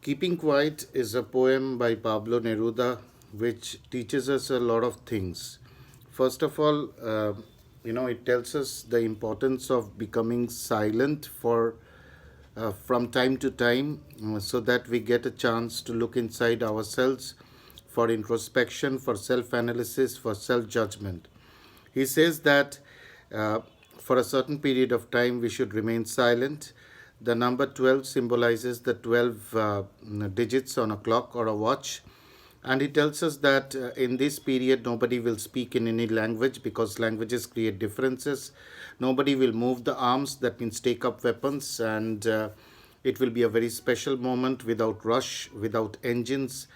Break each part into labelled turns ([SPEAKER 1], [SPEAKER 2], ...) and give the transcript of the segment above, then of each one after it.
[SPEAKER 1] Keeping Quiet is a poem by Pablo Neruda which teaches us a lot of things. First of all, it tells us the importance of becoming silent for from time to time so that we get a chance to look inside ourselves for introspection, for self analysis, for self judgment. He says that uh, for a certain period of time we should remain silent. The number 12 symbolizes the 12 digits on a clock or a watch. And he tells us that in this period, nobody will speak in any language because languages create differences. Nobody will move the arms, that means take up weapons, and it will be a very special moment without rush, without engines,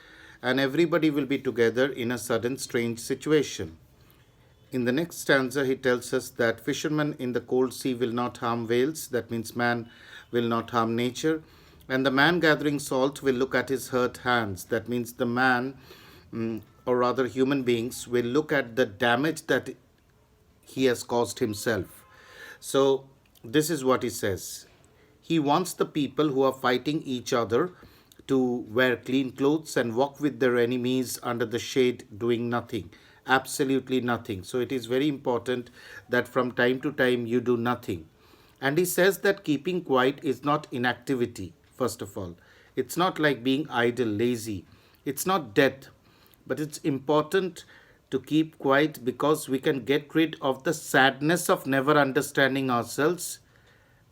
[SPEAKER 1] and everybody will be together in a sudden strange situation. In the next stanza, he tells us that fishermen in the cold sea will not harm whales, that means man will not harm nature, and the man gathering salt will look at his hurt hands, that means the man, or rather human beings, will look at the damage that he has caused himself. So, this is what he says. He wants the people who are fighting each other to wear clean clothes and walk with their enemies under the shade doing nothing, absolutely nothing. So, it is very important that from time to time you do nothing. And he says that keeping quiet is not inactivity, first of all. It's not like being idle, lazy. It's not death. But it's important to keep quiet because we can get rid of the sadness of never understanding ourselves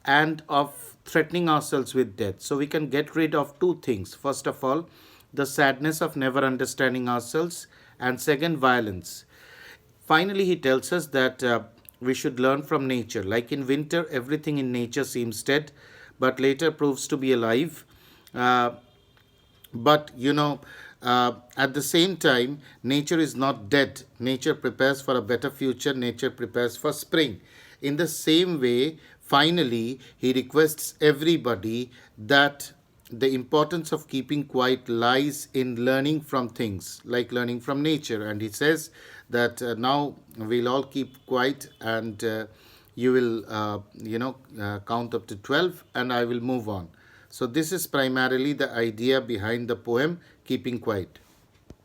[SPEAKER 1] and of threatening ourselves with death. So we can get rid of two things. First of all, the sadness of never understanding ourselves, and second, violence. Finally, he tells us that we should learn from nature. Like in winter, everything in nature seems dead, but later proves to be alive. Uh, but at the same time, nature is not dead. Nature prepares for a better future. Nature prepares for spring. In the same way, finally, he requests everybody that the importance of keeping quiet lies in learning from things, like learning from nature. And he says that now we'll all keep quiet, and you will, count up to 12, and I will move on. So, this is primarily the idea behind the poem, Keeping Quiet.